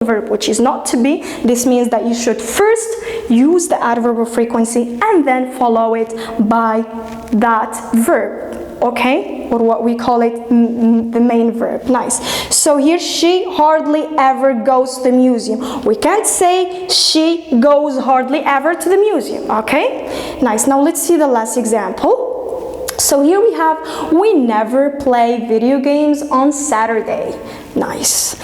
verb, which is not to be. This means that you should first use the adverb of frequency and then follow it by that verb, okay, or what we call it the main verb. Nice. So here, she hardly ever goes to the museum. We can't say she goes hardly ever to the museum, okay. Nice. Now let's see the last example. So here we have, we never play video games on Saturday. Nice.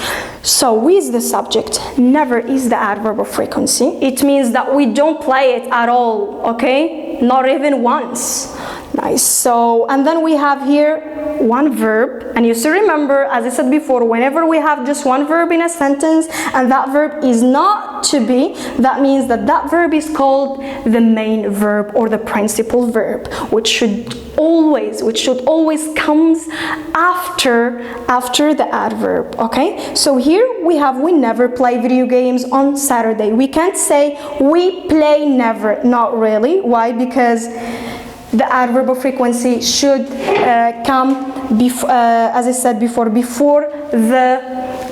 So we is the subject, never is the adverb of frequency. It means that we don't play it at all, okay? Not even once. Nice. So, and then we have here one verb, and you still remember, as I said before, whenever we have just one verb in a sentence and that verb is not to be, that means that that verb is called the main verb or the principal verb, which should always comes after the adverb, okay? So here we have, we never play video games on Saturday. We can't say we play never, not really. Why? Because the adverb of frequency should come, as I said before, before the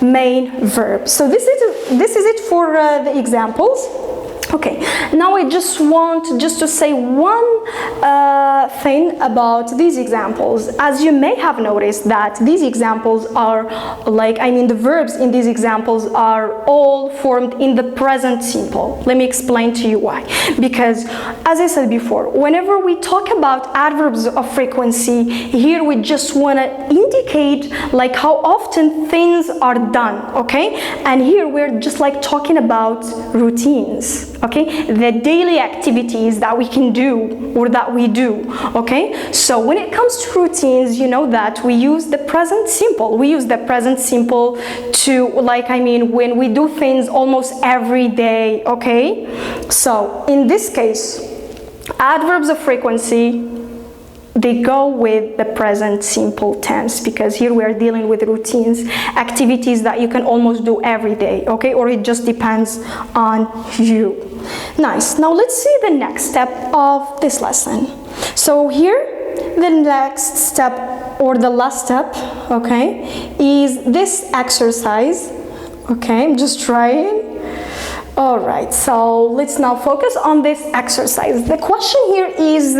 main verb. So this is it for the examples. Okay, now I just want to say one thing about these examples. As you may have noticed that these examples are the verbs in these examples are all formed in the present simple. Let me explain to you why. Because, as I said before, whenever we talk about adverbs of frequency, here we just want to indicate like how often things are done, okay? And here we're just like talking about routines. Okay, the daily activities that we can do or that we do, okay? So when it comes to routines, you know that we use the present simple. We use the present simple to, when we do things almost every day, okay? So in this case, adverbs of frequency, they go with the present simple tense, because here we are dealing with routines, activities that you can almost do every day, okay? Or it just depends on you. Nice. Now let's see the next step of this lesson. So here, the next step or the last step, okay, is this exercise. Okay, I'm just trying. Alright, so let's now focus on this exercise. The question here is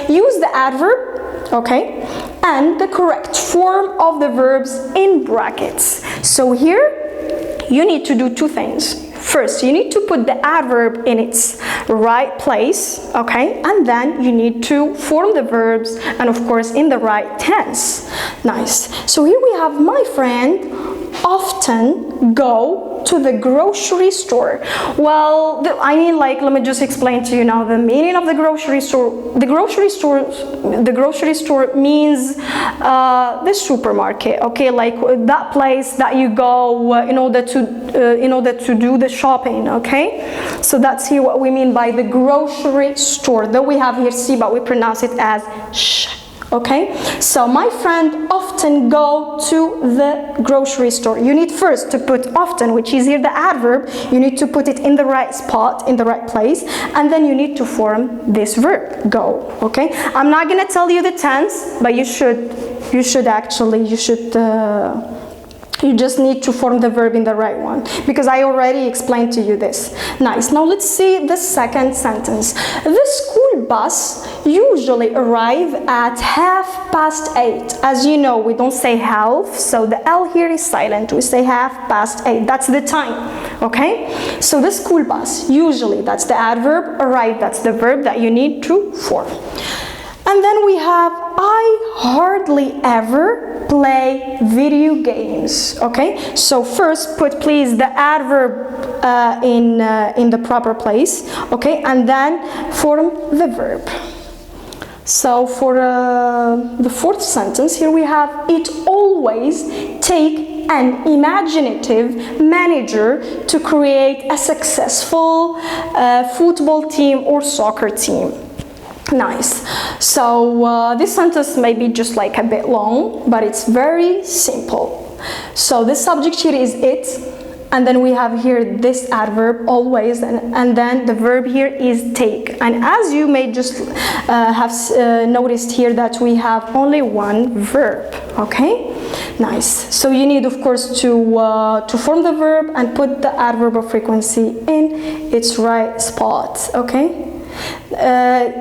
use the adverb, okay, and the correct form of the verbs in brackets. So here you need to do two things. First, you need to put the adverb in its right place, okay, and then you need to form the verbs and of course in the right tense. Nice. So here we have, my friend often go to the grocery store. Well, let me just explain to you now the meaning of the grocery store. The grocery store means the supermarket, okay, like that place that you go in order to do the shopping, okay? So that's here what we mean by the grocery store. Though we have here C, but we pronounce it as sh. Okay, so my friend often go to the grocery store. You need first to put often, which is here the adverb. You need to put it in the right spot, in the right place, and then you need to form this verb, go. Okay, I'm not gonna tell you the tense, but you just need to form the verb in the right one, because I already explained to you this. Nice. Now let's see the second sentence. The school bus usually arrive at 8:30. As you know, we don't say half, so the L here is silent. We say 8:30. That's the time, okay? So the school bus, usually, that's the adverb, arrive, that's the verb that you need to form. And then we have, I hardly ever play video games, okay? So first put please the adverb in the proper place, okay? And then form the verb. So for the fourth sentence, here we have, it always take an imaginative manager to create a successful football team or soccer team. Nice. So this sentence may be just like a bit long, but it's very simple. So the subject here is it, and then we have here this adverb always, and then the verb here is take. And as you may just have noticed here that we have only one verb, okay? Nice. So you need, of course, to form the verb and put the adverb of frequency in its right spot, okay?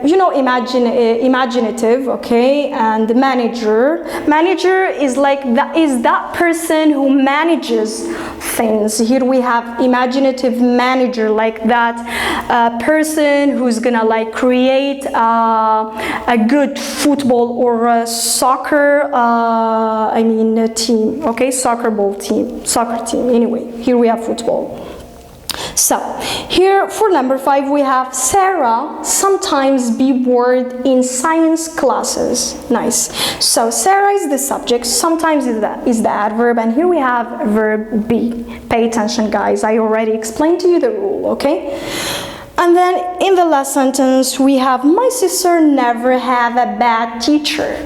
You know, imaginative, okay, and manager. Manager is like that person who manages things. Here we have imaginative manager, like that person who's gonna like create a good football or a soccer, a team, okay, soccer team. Anyway, here we have football. So here for number 5 we have Sarah sometimes be bored in science classes. Nice. So Sarah is the subject, sometimes is the adverb, and here we have verb be. Pay attention, guys. I already explained to you the rule, okay? And then in the last sentence we have my sister never had a bad teacher.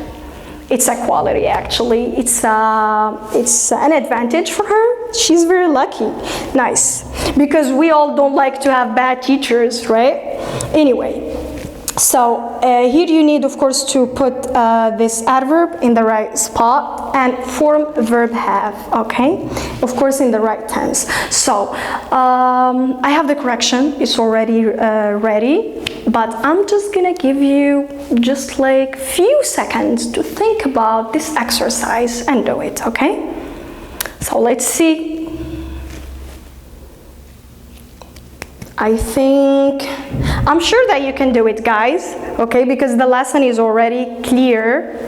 It's a quality, actually. It's an advantage for her. She's very lucky. Nice. Because we all don't like to have bad teachers, right? Anyway, so here you need, of course, to put this adverb in the right spot and form verb have, okay? Of course, in the right tense. So I have the correction. It's already ready. But I'm just gonna give you just like few seconds to think about this exercise and do it, okay? So let's see. I'm sure that you can do it, guys, okay? Because the lesson is already clear.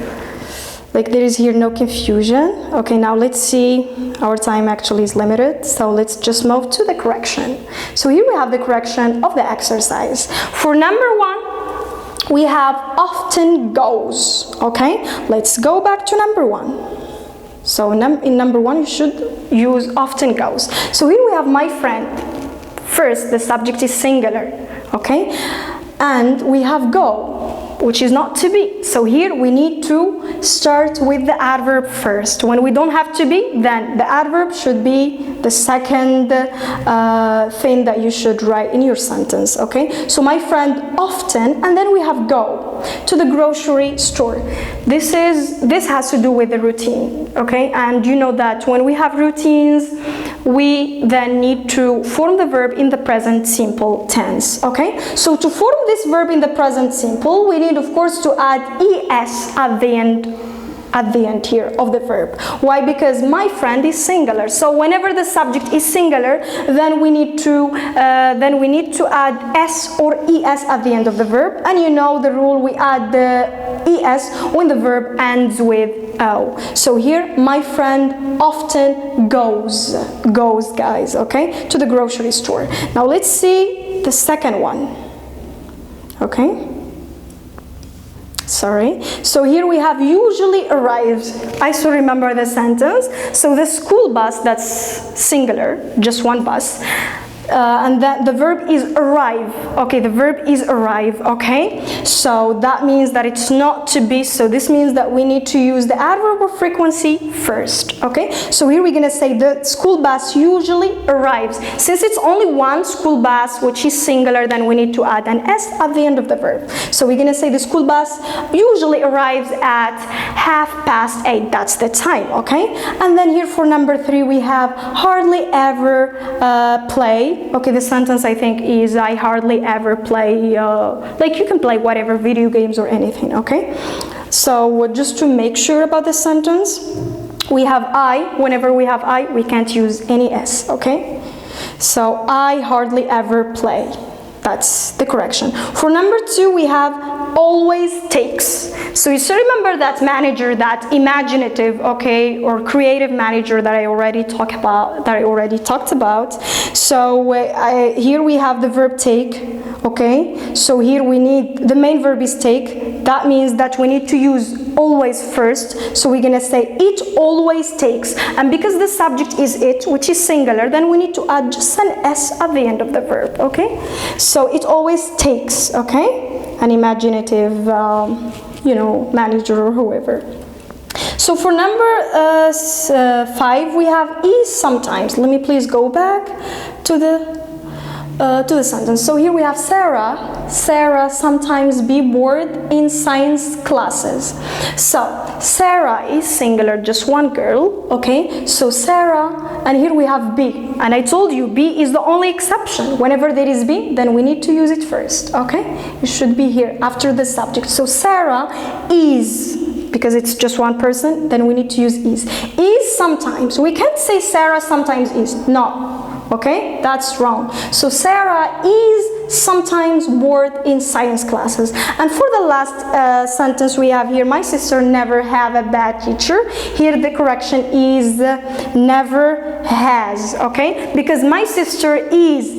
Like there is here no confusion. Okay, now let's see. Our time actually is limited, so let's just move to the correction. So here we have the correction of the exercise. For number 1, we have often goes. Okay, let's go back to number 1. So in number 1, you should use often goes. So here we have my friend. First, the subject is singular. Okay, and we have go, which is not to be. So here we need to start with the adverb first. When we don't have to be, then the adverb should be the second thing that you should write in your sentence, okay? So my friend often, and then we have go to the grocery store. This has to do with the routine, okay? And you know that when we have routines, we then need to form the verb in the present simple tense, okay? So to form this verb in the present simple, we need, of course, to add es at the end here of the verb. Why? Because my friend is singular. So whenever the subject is singular, then we need to add s or es at the end of the verb. And you know the rule, we add the es when the verb ends with o. So here, my friend often goes, guys, okay, to the grocery store. Now let's see the second one. Okay. Sorry. So here we have usually arrives. I still remember the sentence. So the school bus, that's singular, just one bus. And that the verb is arrive. Okay, the verb is arrive. Okay, so that means that it's not to be. So this means that we need to use the adverb of frequency first. Okay, so here we're gonna say the school bus usually arrives. Since it's only one school bus, which is singular, then we need to add an s at the end of the verb. So we're gonna say the school bus usually arrives at 8:30. That's the time. Okay, and then here for number 3 we have hardly ever play. Okay, the sentence I think is I hardly ever play, like you can play whatever, video games or anything, okay? So just to make sure about the sentence, we have I. Whenever we have I, we can't use any s, okay? So I hardly ever play. That's the correction. For number 2, we have always takes. So you still remember that manager, that imaginative, okay, or creative manager that I already talked about. So here we have the verb take, okay. So here we need, the main verb is take. That means that we need to use always first. So we're gonna say it always takes. And because the subject is it, which is singular, then we need to add just an s at the end of the verb, okay. So it always takes, okay, an imaginative, manager or whoever. So for number 5, we have is sometimes. Let me please go back to the to the sentence. So here we have Sarah. Sarah sometimes be bored in science classes. So Sarah is singular, just one girl, okay? So Sarah, and here we have be. And I told you be is the only exception. Whenever there is be, then we need to use it first, okay? It should be here after the subject. So Sarah is, because it's just one person, then we need to use is. Is sometimes. We can't say Sarah sometimes is. No. Okay, that's wrong. So Sarah is sometimes bored in science classes. And for the last sentence we have here, my sister never have a bad teacher. Here the correction is never has. Okay, because my sister is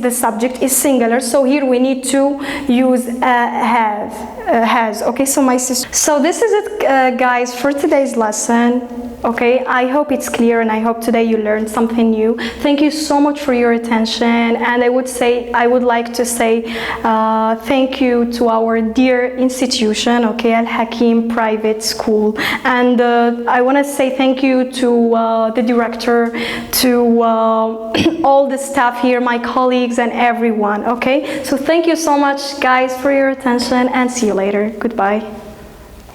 the subject is singular. So here we need to use has. Okay, so my sister. So this is it, guys, for today's lesson. Okay, I hope it's clear and I hope today you learned something new. Thank you so much for your attention, and I would like to say thank you to our dear institution, okay, Al Hakim Private School, and I want to say thank you to the director, to all the staff here, my colleagues and everyone, okay. So thank you so much, guys, for your attention, and see you later. Goodbye.